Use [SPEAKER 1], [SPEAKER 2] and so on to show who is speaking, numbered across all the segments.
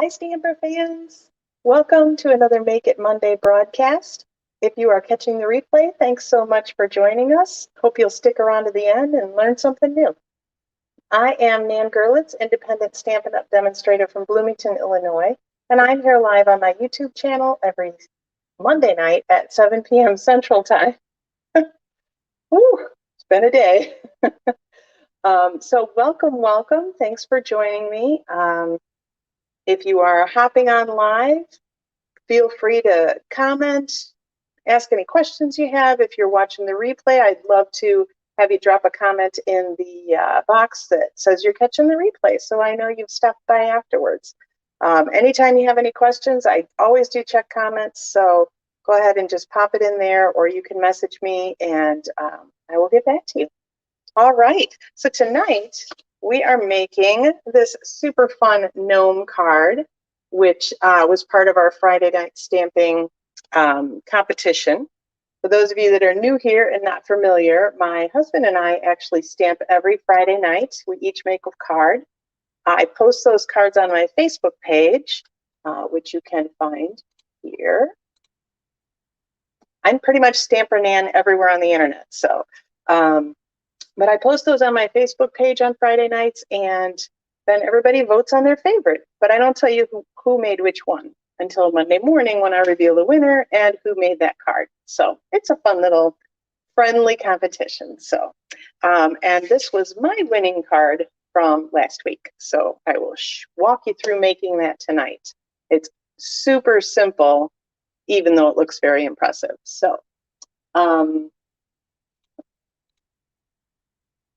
[SPEAKER 1] Hi, Stamper fans. Welcome to another Make It Monday broadcast. If you are catching the replay, thanks so much for joining us. Hope you'll stick around to the end and learn something new. I am Nan Gerlitz, independent Stampin' Up! Demonstrator from Bloomington, Illinois, and I'm here live on my YouTube channel every Monday night at 7 p.m. Central Time. Whew, it's been a day. So welcome. Thanks for joining me. If you are hopping on live, feel free to comment, ask any questions you have. If you're watching the replay, I'd love to have you drop a comment in the box that says you're catching the replay, so I know you've stopped by afterwards. Anytime you have any questions, I always do check comments, so go ahead and just pop it in there, or you can message me and I will get back to you. All right, so tonight we are making this super fun gnome card, which was part of our Friday night stamping competition. For those of you that are new here and not familiar, my husband and I actually stamp every Friday night. We each make a card. I post those cards on my Facebook page, which you can find here. I'm pretty much Stamper Nan everywhere on the internet, so but I post those on my Facebook page on Friday nights, and then everybody votes on their favorite. But I don't tell you who made which one until Monday morning when I reveal the winner and who made that card. So it's a fun little friendly competition. So, and this was my winning card from last week. So I will walk you through making that tonight. It's super simple, even though it looks very impressive. So,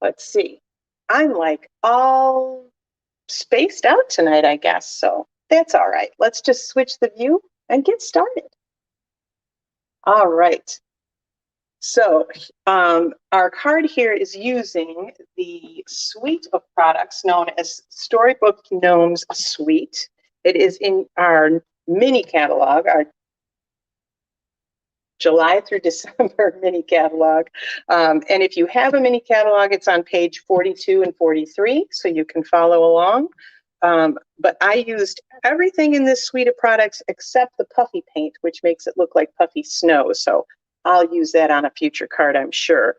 [SPEAKER 1] let's see. I'm like all spaced out tonight, I guess. So that's all right. Let's just switch the view and get started. All right. So our card here is using the suite of products known as Storybook Gnomes Suite. It is in our mini catalog, our July through December mini catalog. And if you have a mini catalog, it's on page 42 and 43, so you can follow along. But I used everything in this suite of products except the puffy paint, which makes it look like puffy snow. So I'll use that on a future card, I'm sure.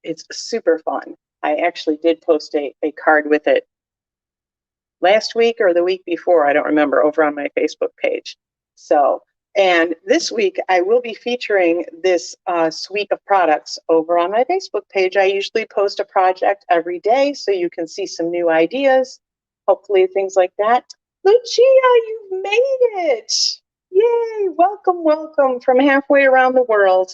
[SPEAKER 1] It's super fun. I actually did post a card with it last week or the week before, I don't remember, over on my Facebook page. So, and this week I will be featuring this suite of products over on my Facebook page. I usually post a project every day so you can see some new ideas, hopefully things like that. Lucia, you've made it! Yay! Welcome from halfway around the world.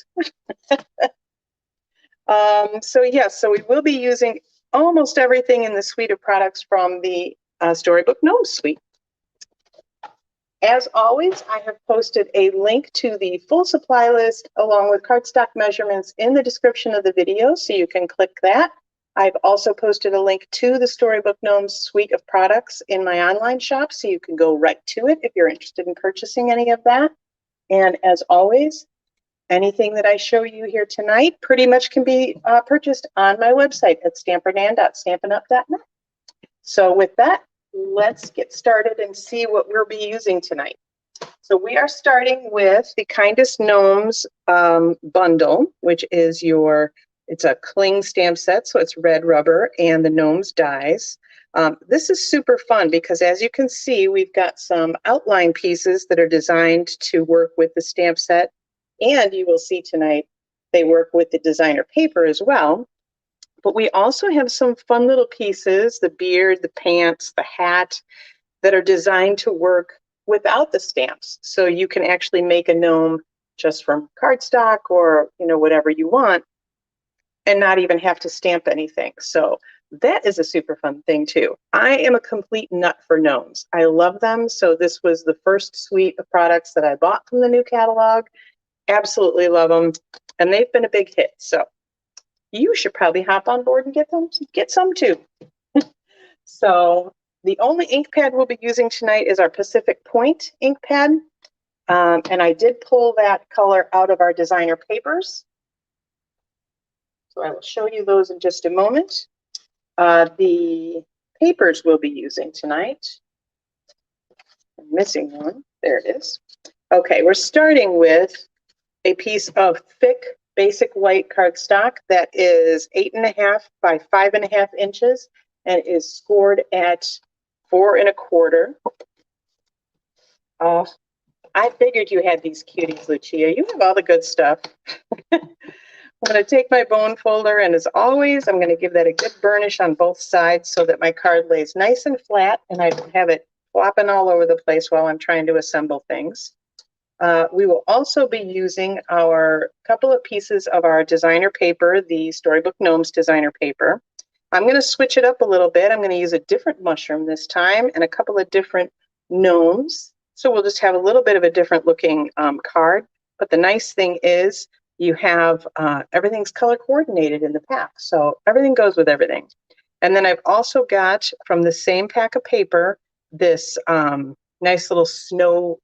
[SPEAKER 1] So yes, so we will be using almost everything in the suite of products from the Storybook Gnomes suite. As always, I have posted a link to the full supply list along with cardstock measurements in the description of the video, so you can click that. I've also posted a link to the Storybook Gnomes suite of products in my online shop, so you can go right to it if you're interested in purchasing any of that. And as always, anything that I show you here tonight pretty much can be purchased on my website at stampernan.stampinup.net. So with that, let's get started and see what we'll be using tonight. So we are starting with the Kindest Gnomes bundle, which is it's a cling stamp set, so it's red rubber and the gnomes dies. This is super fun because, as you can see, we've got some outline pieces that are designed to work with the stamp set, and you will see tonight they work with the designer paper as well. But we also have some fun little pieces, the beard, the pants, the hat, that are designed to work without the stamps. So you can actually make a gnome just from cardstock or, whatever you want and not even have to stamp anything. So that is a super fun thing too. I am a complete nut for gnomes. I love them. So this was the first suite of products that I bought from the new catalog. Absolutely love them. And they've been a big hit. So you should probably hop on board and get some too. So the only ink pad we'll be using tonight is our Pacific Point ink pad. And I did pull that color out of our designer papers. So I will show you those in just a moment. The papers we'll be using tonight I'm missing one. There it is. Okay, we're starting with a piece of thick basic white cardstock that is 8.5 by 5.5 inches and is scored at 4 1/4. Oh, I figured you had these cuties, Lucia. You have all the good stuff. I'm going to take my bone folder, and as always, I'm going to give that a good burnish on both sides so that my card lays nice and flat and I don't have it flopping all over the place while I'm trying to assemble things. We will also be using our couple of pieces of our designer paper, the Storybook Gnomes designer paper. I'm going to switch it up a little bit. I'm going to use a different mushroom this time and a couple of different gnomes. So we'll just have a little bit of a different looking card. But the nice thing is you have everything's color coordinated in the pack. So everything goes with everything. And then I've also got from the same pack of paper this nice little snow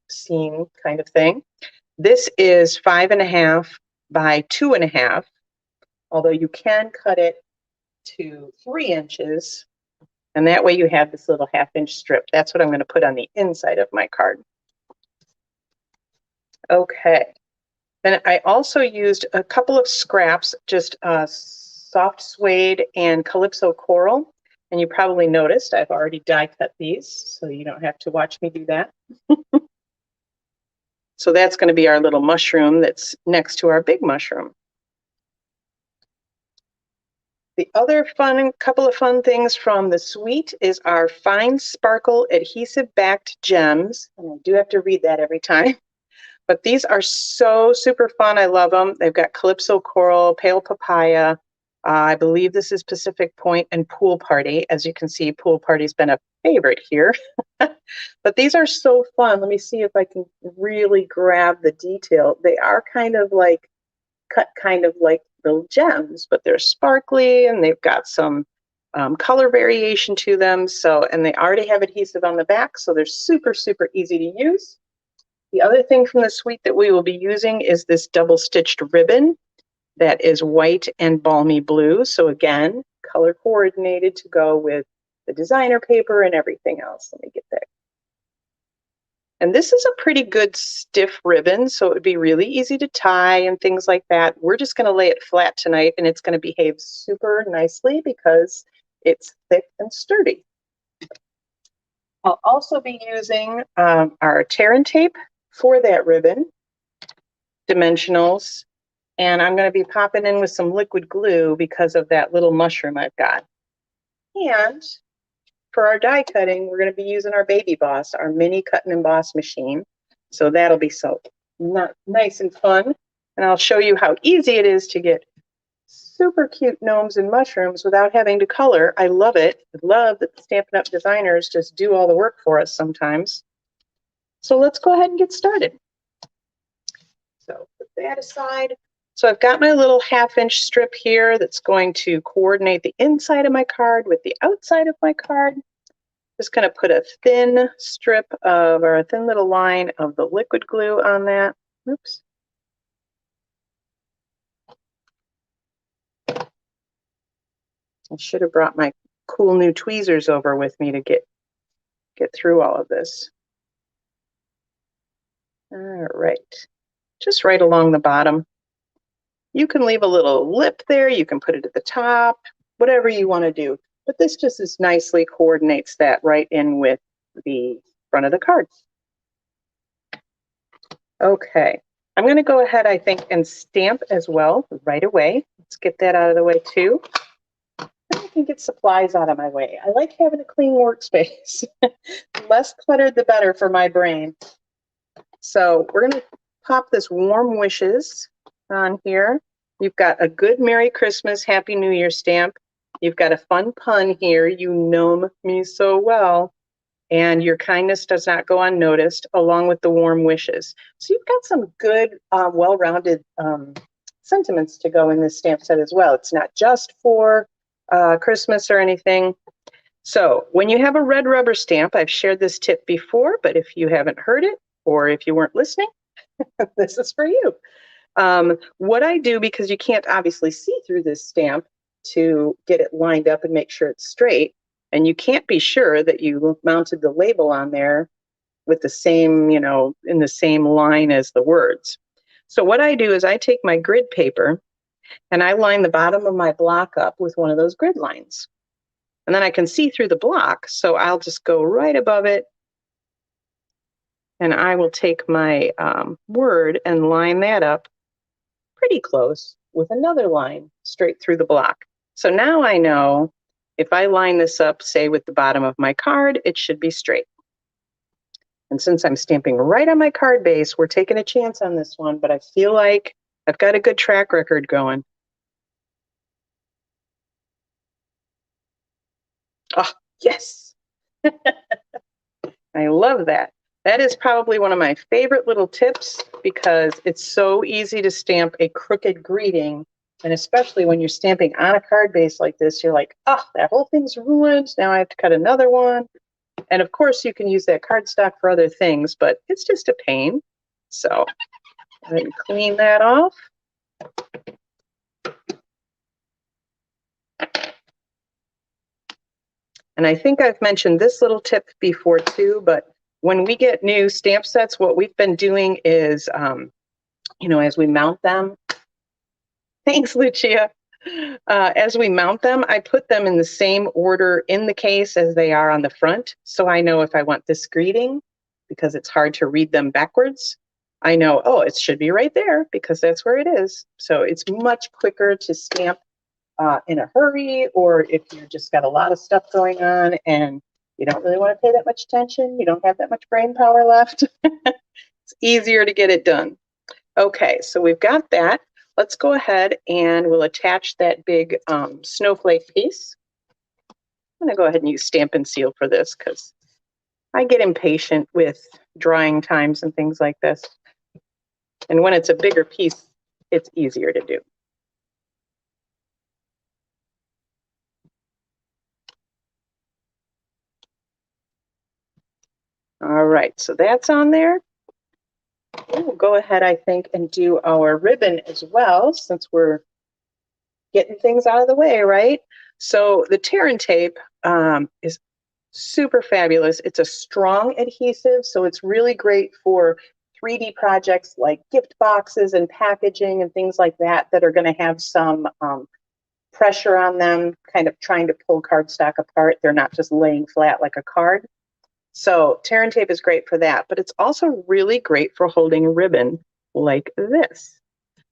[SPEAKER 1] scene kind of thing. This is 5.5 by 2.5, although you can cut it to 3 inches, and that way you have this little 1/2-inch strip. That's what I'm going to put on the inside of my card. Okay. Then I also used a couple of scraps, just soft suede and calypso coral. And you probably noticed I've already die cut these, so you don't have to watch me do that. So that's going to be our little mushroom that's next to our big mushroom. The other couple of fun things from the suite is our fine sparkle adhesive backed gems. And I do have to read that every time. But these are so super fun. I love them. They've got calypso coral, pale papaya. I believe this is Pacific Point and Pool Party. As you can see, Pool Party's been a favorite here. But these are so fun. Let me see if I can really grab the detail. They are kind of like cut kind of like little gems, but they're sparkly and they've got some color variation to them. So, and they already have adhesive on the back, so they're super, super easy to use. The other thing from the suite that we will be using is this double stitched ribbon that is white and balmy blue. So again, color coordinated to go with the designer paper and everything else. Let me get there. And this is a pretty good stiff ribbon, so it would be really easy to tie and things like that. We're just going to lay it flat tonight, and it's going to behave super nicely because it's thick and sturdy. I'll also be using our tear and tape for that ribbon, dimensionals, and I'm going to be popping in with some liquid glue because of that little mushroom I've got. And for our die cutting, we're going to be using our Baby Boss, our mini cut and emboss machine. So that'll be so nice and fun. And I'll show you how easy it is to get super cute gnomes and mushrooms without having to color. I love it. I love that the Stampin' Up! Designers just do all the work for us sometimes. So let's go ahead and get started. So put that aside. So I've got my little 1/2-inch strip here that's going to coordinate the inside of my card with the outside of my card. Just going to put a thin strip of, or a thin little line of the liquid glue on that. Oops. I should have brought my cool new tweezers over with me to get through all of this. All right. Just right along the bottom. You can leave a little lip there. You can put it at the top, whatever you want to do. But this just as nicely coordinates that right in with the front of the card. Okay, I'm going to go ahead, I think, and stamp as well right away. Let's get that out of the way too. I can get supplies out of my way. I like having a clean workspace. The less cluttered, the better for my brain. So we're going to pop this Warm Wishes on here. You've got a good Merry Christmas, Happy New Year stamp. You've got a fun pun here. You gnome me so well. And your kindness does not go unnoticed, along with the warm wishes. So you've got some good, well-rounded sentiments to go in this stamp set as well. It's not just for Christmas or anything. So when you have a red rubber stamp, I've shared this tip before, but if you haven't heard it, or if you weren't listening, this is for you. What I do, because you can't obviously see through this stamp to get it lined up and make sure it's straight, and you can't be sure that you mounted the label on there with the same, you know, in the same line as the words. So what I do is I take my grid paper and I line the bottom of my block up with one of those grid lines. And then I can see through the block, so I'll just go right above it, and I will take my word and line that up pretty close with another line straight through the block. So now I know if I line this up, say with the bottom of my card, it should be straight. And since I'm stamping right on my card base, we're taking a chance on this one, but I feel like I've got a good track record going. Oh, yes. I love that. That is probably one of my favorite little tips because it's so easy to stamp a crooked greeting. And especially when you're stamping on a card base like this, you're like, oh, that whole thing's ruined. Now I have to cut another one. And of course, you can use that cardstock for other things, but it's just a pain. So let me clean that off. And I think I've mentioned this little tip before too, but when we get new stamp sets, what we've been doing is, you know, as we mount them, thanks, Lucia. As we mount them, I put them in the same order in the case as they are on the front. So I know if I want this greeting, because it's hard to read them backwards, I know, oh, it should be right there because that's where it is. So it's much quicker to stamp in a hurry, or if you've just got a lot of stuff going on and you don't really want to pay that much attention, you don't have that much brain power left, it's easier to get it done. Okay, so we've got that. Let's go ahead and we'll attach that big snowflake piece. I'm going to go ahead and use Stampin' Seal for this because I get impatient with drying times and things like this. And when it's a bigger piece, it's easier to do. All right, so that's on there. We'll go ahead, I think, and do our ribbon as well, since we're getting things out of the way, right? So the tear and tape is super fabulous. It's a strong adhesive, so it's really great for 3D projects like gift boxes and packaging and things like that that are going to have some pressure on them, kind of trying to pull cardstock apart. They're not just laying flat like a card. So tear and tape is great for that, but it's also really great for holding ribbon like this.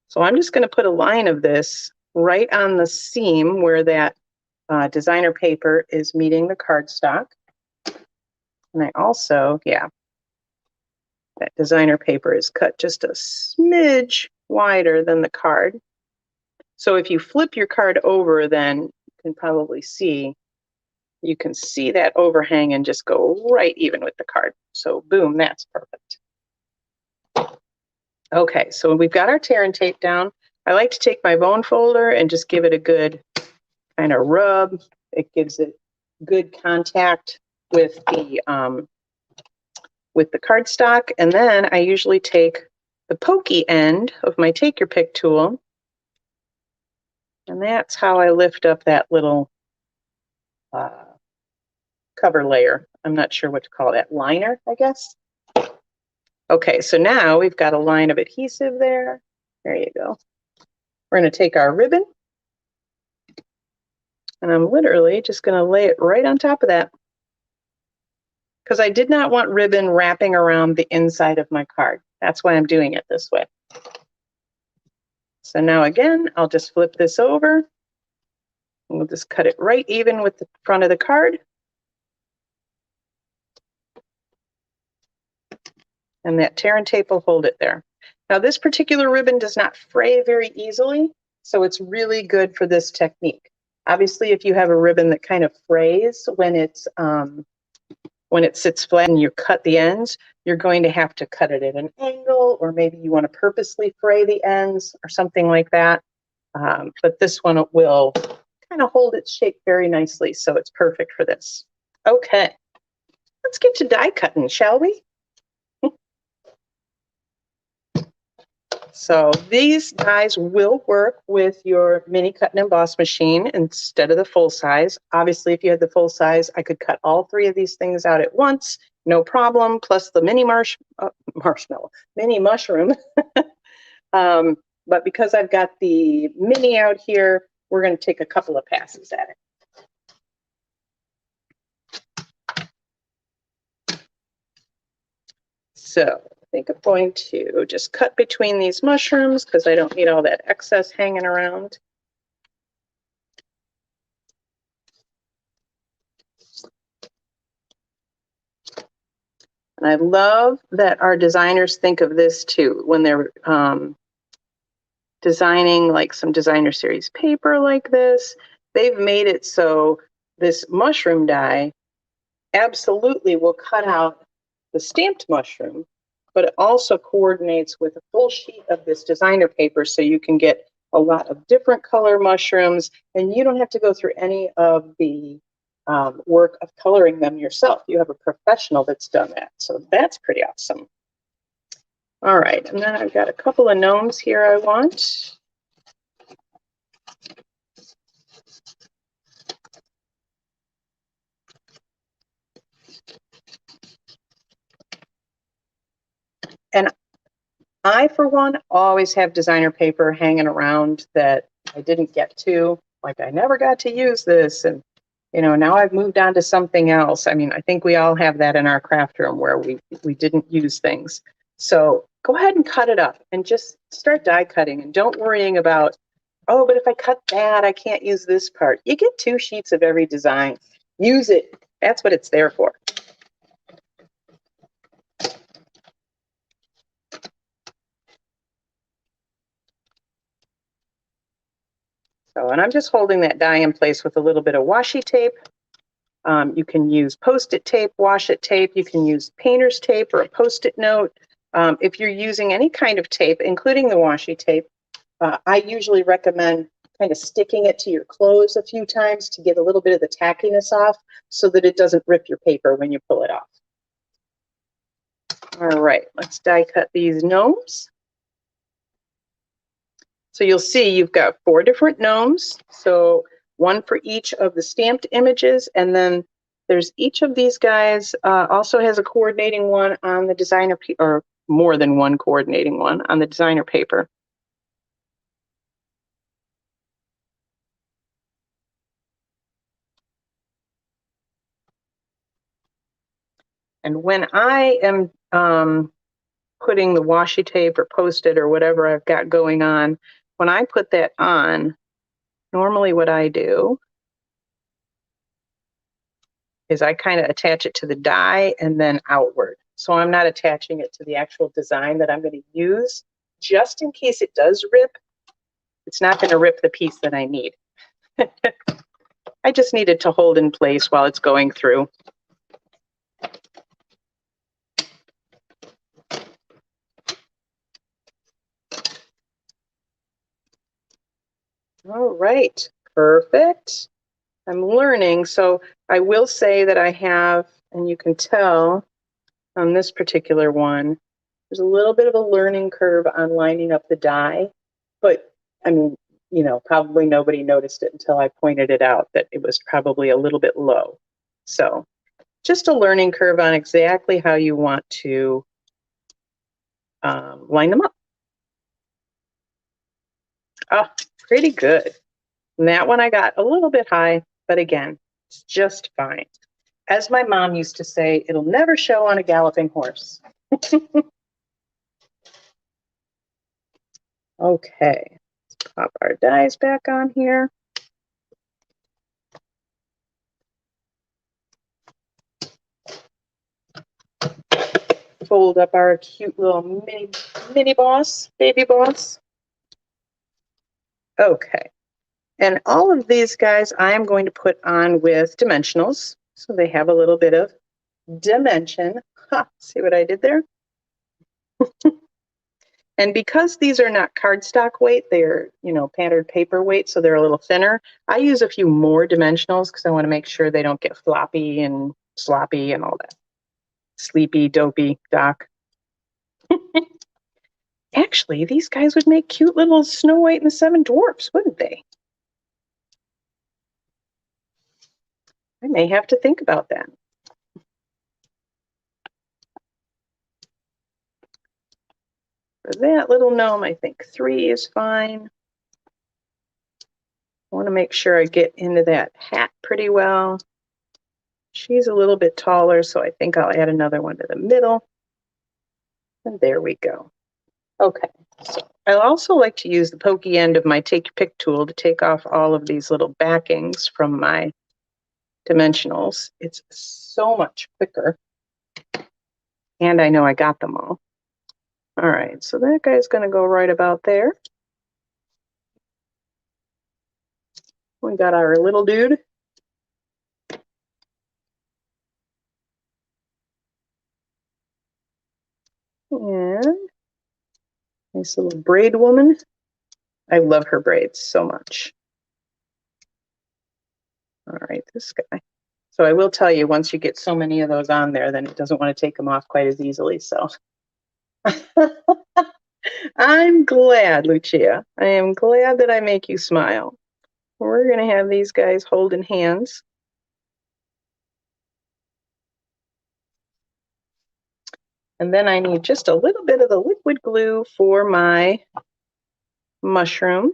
[SPEAKER 1] So I'm just going to put a line of this right on the seam where that designer paper is meeting the cardstock. And I also, yeah, that designer paper is cut just a smidge wider than the card. So if you flip your card over, then you can probably see, you can see that overhang and just go right even with the card. So boom, that's perfect. Okay, so we've got our tear and tape down. I like to take my bone folder and just give it a good kind of rub. It gives it good contact with the cardstock. And then I usually take the pokey end of my Take Your Pick tool. And that's how I lift up that little cover layer. I'm not sure what to call that, liner, I guess. Okay, so now we've got a line of adhesive there. There you go. We're going to take our ribbon, and I'm literally just going to lay it right on top of that because I did not want ribbon wrapping around the inside of my card. That's why I'm doing it this way. So now again, I'll just flip this over, and we'll just cut it right even with the front of the card. And that tear and tape will hold it there. Now this particular ribbon does not fray very easily, so it's really good for this technique. Obviously, if you have a ribbon that kind of frays when it sits flat and you cut the ends, you're going to have to cut it at an angle, or maybe you want to purposely fray the ends or something like that. But this one will kind of hold its shape very nicely, so it's perfect for this. Okay, let's get to die cutting, shall we? So these dies will work with your mini cut and emboss machine instead of the full size. Obviously, if you had the full size, I could cut all three of these things out at once no problem, plus the mini marshmallow, mini mushroom. But because I've got the mini out here, we're going to take a couple of passes at it. So I think I'm going to just cut between these mushrooms because I don't need all that excess hanging around. And I love that our designers think of this too when they're designing like some designer series paper like this. They've made it so this mushroom die absolutely will cut out the stamped mushroom, but it also coordinates with a full sheet of this designer paper so you can get a lot of different color mushrooms and you don't have to go through any of the work of coloring them yourself. You have a professional that's done that. So that's pretty awesome. All right, and then I've got a couple of gnomes here I want. And I, for one, always have designer paper hanging around that I didn't get to. Like, I never got to use this. And, you know, now I've moved on to something else. I mean, I think we all have that in our craft room where we didn't use things. So go ahead and cut it up and just start die cutting. And don't worrying about, oh, but if I cut that, I can't use this part. You get 2 sheets of every design. Use it. That's what it's there for. So, and I'm just holding that die in place with a little bit of washi tape. You can use Post-it tape, washi tape. You can use painter's tape or a Post-it note. If you're using any kind of tape, including the washi tape, I usually recommend kind of sticking it to your clothes a few times to get a little bit of the tackiness off so that it doesn't rip your paper when you pull it off. All right, let's die cut these gnomes. So you'll see you've got 4 different gnomes. So one for each of the stamped images. And then there's each of these guys also has a coordinating one on the designer, or more than one coordinating one on the designer paper. And when I am putting the washi tape or Post-it or whatever I've got going on, when I put that on, normally what I do is I kind of attach it to the die and then outward. So I'm not attaching it to the actual design that I'm going to use, just in case it does rip. It's not going to rip the piece that I need. I just need it to hold in place while it's going through. All right, perfect. I'm learning. So I will say that I have, and you can tell on this particular one, there's a little bit of a learning curve on lining up the die, but I mean, you know, probably nobody noticed it until I pointed it out that it was probably a little bit low. So just a learning curve on exactly how you want to line them up. Oh, pretty good. And that one I got a little bit high, but again, it's just fine. As my mom used to say, it'll never show on a galloping horse. Okay, let's pop our dies back on here. Fold up our cute little mini boss, baby boss. Okay, and all of these guys I am going to put on with dimensionals, so they have a little bit of dimension. Ha, see what I did there? And because these are not cardstock weight, they're, you know, patterned paper weight, so they're a little thinner. I use a few more dimensionals because I want to make sure they don't get floppy and sloppy and all that. Sleepy, dopey, doc. Actually, these guys would make cute little Snow White and the 7 Dwarfs, wouldn't they? I may have to think about that. For that little gnome, I think 3 is fine. I want to make sure I get into that hat pretty well. She's a little bit taller, so I think I'll add another one to the middle. And there we go. Okay, so I also like to use the pokey end of my Take Your Pick tool to take off all of these little backings from my dimensionals. It's so much quicker. And I know I got them all. All right, so that guy's going to go right about there. We got our little dude. And nice little braid woman. I love her braids so much. All right, this guy. So I will tell you, once you get so many of those on there, then it doesn't want to take them off quite as easily. So I'm glad, Lucia. I am glad that I make you smile. We're going to have these guys holding hands. And then I need just a little bit of the liquid glue for my mushroom.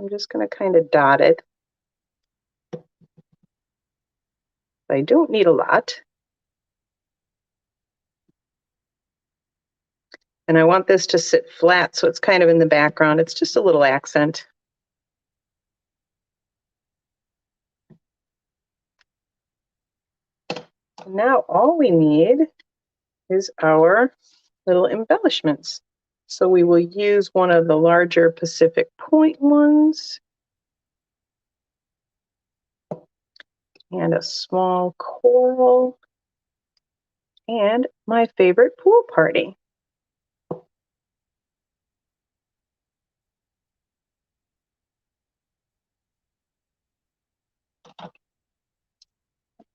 [SPEAKER 1] I'm just going to kind of dot it. I don't need a lot. And I want this to sit flat, so it's kind of in the background. It's just a little accent. Now all we need is our little embellishments. So we will use one of the larger Pacific Point ones and a small coral and my favorite pool party.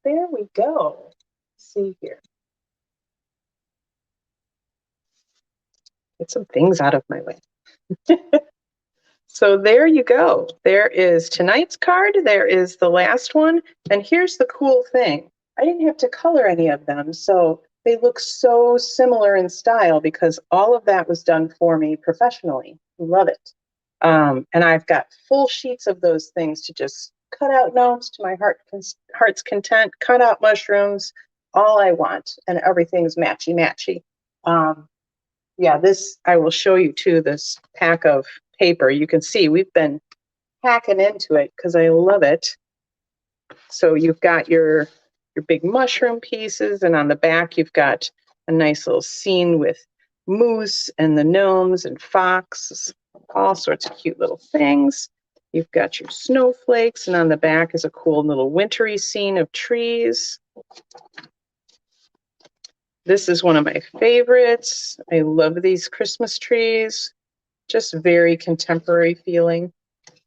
[SPEAKER 1] There we go. Let's see here. Get some things out of my way. So there you go. There is tonight's card. There is the last one. And here's the cool thing. I didn't have to color any of them. So they look so similar in style because all of that was done for me professionally. Love it. And I've got full sheets of those things to just cut out gnomes to my heart's content, cut out mushrooms, all I want. And everything's matchy-matchy. Yeah, this, I will show you too, this pack of paper. You can see we've been hacking into it because I love it. So you've got your big mushroom pieces, and on the back you've got a nice little scene with moose and the gnomes and fox, all sorts of cute little things. You've got your snowflakes, and on the back is a cool little wintry scene of trees. This is one of my favorites. I love these Christmas trees. Just very contemporary feeling.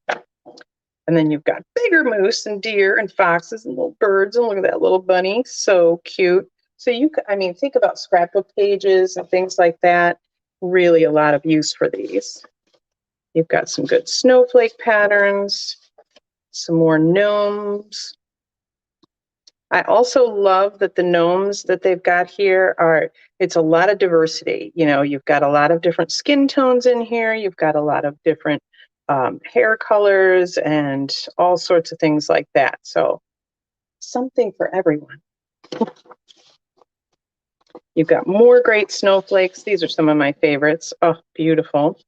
[SPEAKER 1] And then you've got bigger moose and deer and foxes and little birds. And look at that little bunny. So cute. So I mean, think about scrapbook pages and things like that. Really a lot of use for these. You've got some good snowflake patterns, some more gnomes. I also love that the gnomes that they've got here it's a lot of diversity. You know, you've got a lot of different skin tones in here. You've got a lot of different hair colors and all sorts of things like that. So something for everyone. You've got more great snowflakes. These are some of my favorites. Oh, beautiful.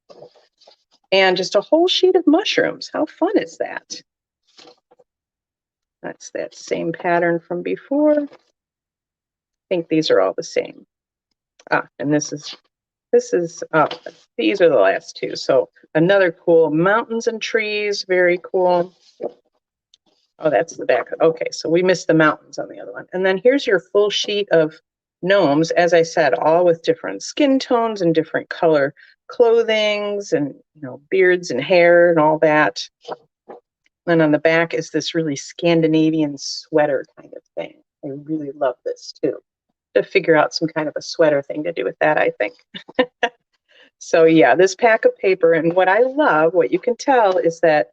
[SPEAKER 1] And just a whole sheet of mushrooms. How fun is that? That's that same pattern from before. I think these are all the same. And these are the last two. So another cool mountains and trees, very cool. Oh, that's the back. Okay, so we missed the mountains on the other one. And then here's your full sheet of gnomes, as I said, all with different skin tones and different color clothings and, you know, beards and hair and all that. And on the back is this really Scandinavian sweater kind of thing. I really love this too. To figure out some kind of a sweater thing to do with that, I think. So yeah, this pack of paper, and what I love, what you can tell is that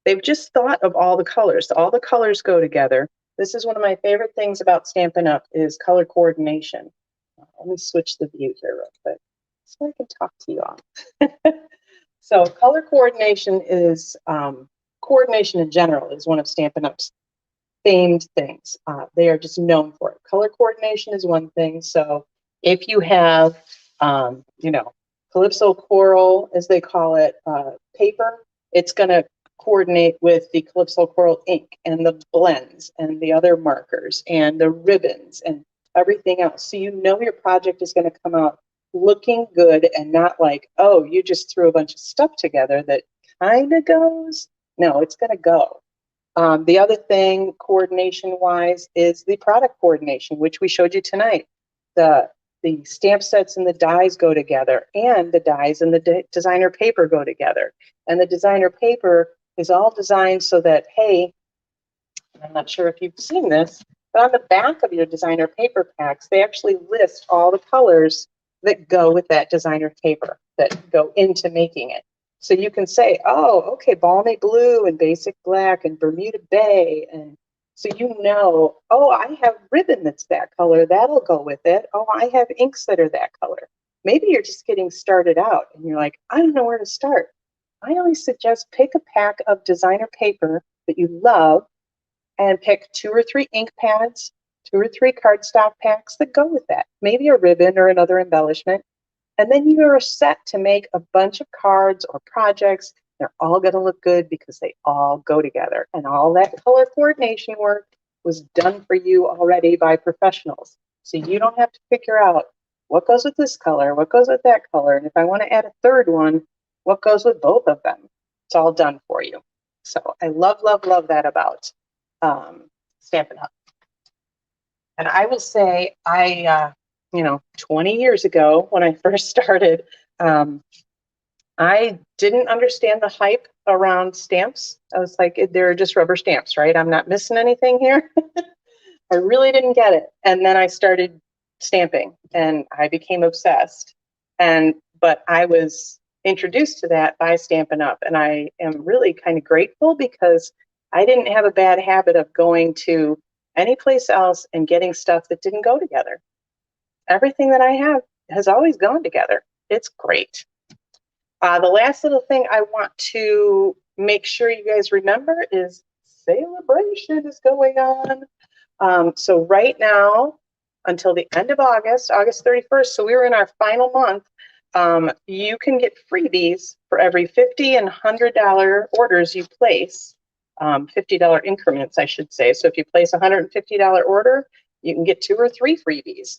[SPEAKER 1] they've just thought of all the colors. All the colors go together. This is one of my favorite things about Stampin' Up! Is color coordination. Let me switch the view here real quick so I can talk to you all. So color coordination is, coordination in general is one of Stampin' Up's famed things. They are just known for it. Color coordination is one thing. So if you have, Calypso Coral, as they call it, paper, it's going to coordinate with the Calypso Coral ink and the blends and the other markers and the ribbons and everything else. So you know your project is going to come out looking good and not like, oh, you just threw a bunch of stuff together that kind of goes. No, it's going to go. The other thing, coordination-wise, is the product coordination, which we showed you tonight. The stamp sets and the dies go together, and the dies and the designer paper go together. And the designer paper is all designed so that, hey, I'm not sure if you've seen this, but on the back of your designer paper packs, they actually list all the colors that go with that designer paper, that go into making it. So you can say, oh, okay, balmy blue and basic black and Bermuda Bay. And so you know, oh, I have ribbon that's that color, that'll go with it. Oh, I have inks that are that color. Maybe you're just getting started out and you're like, I don't know where to start. I always suggest pick a pack of designer paper that you love and pick 2 or 3 ink pads, 2 or 3 cardstock packs that go with that. Maybe a ribbon or another embellishment. And then you are set to make a bunch of cards or projects. They're all going to look good because they all go together. And all that color coordination work was done for you already by professionals. So you don't have to figure out what goes with this color, what goes with that color. And if I want to add a third one, what goes with both of them? It's all done for you. So I love, love, love that about Stampin' Up! And I will say, 20 years ago when I first started, I didn't understand the hype around stamps. I was like, they're just rubber stamps, right? I'm not missing anything here. I really didn't get it. And then I started stamping and I became obsessed. But I was introduced to that by Stampin' Up! And I am really kind of grateful because I didn't have a bad habit of going to any place else and getting stuff that didn't go together. Everything that I have has always gone together. It's great. The last little thing I want to make sure you guys remember is celebration is going on. So right now, until the end of August, August 31st, so we were in our final month, you can get freebies for every $50 and $100 orders you place. $50 increments, I should say. So if you place a $150 order, you can get 2 or 3 freebies.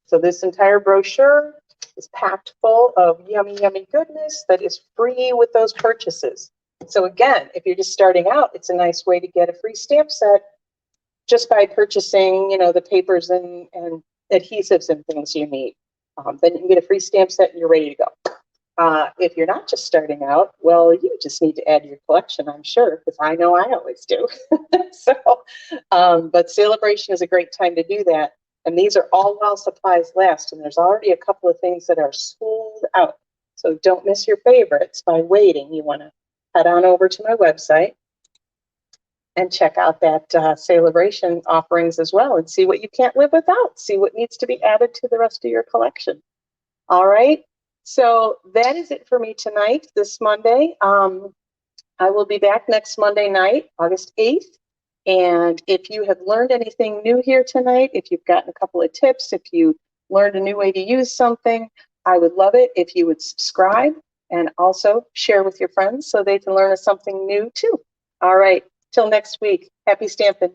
[SPEAKER 1] So this entire brochure is packed full of yummy, yummy goodness that is free with those purchases. So again, if you're just starting out, it's a nice way to get a free stamp set just by purchasing, the papers and adhesives and things you need. Then you can get a free stamp set and you're ready to go. If you're not just starting out, well, you just need to add to your collection, I'm sure, because I know I always do. But celebration is a great time to do that. And these are all while supplies last. And there's already a couple of things that are sold out. So don't miss your favorites by waiting. You want to head on over to my website and check out that celebration offerings as well and see what you can't live without. See what needs to be added to the rest of your collection. All right. So that is it for me tonight, this Monday. I will be back next Monday night, August 8th. And if you have learned anything new here tonight, if you've gotten a couple of tips, if you learned a new way to use something, I would love it if you would subscribe and also share with your friends so they can learn something new too. All right, till next week, happy stamping.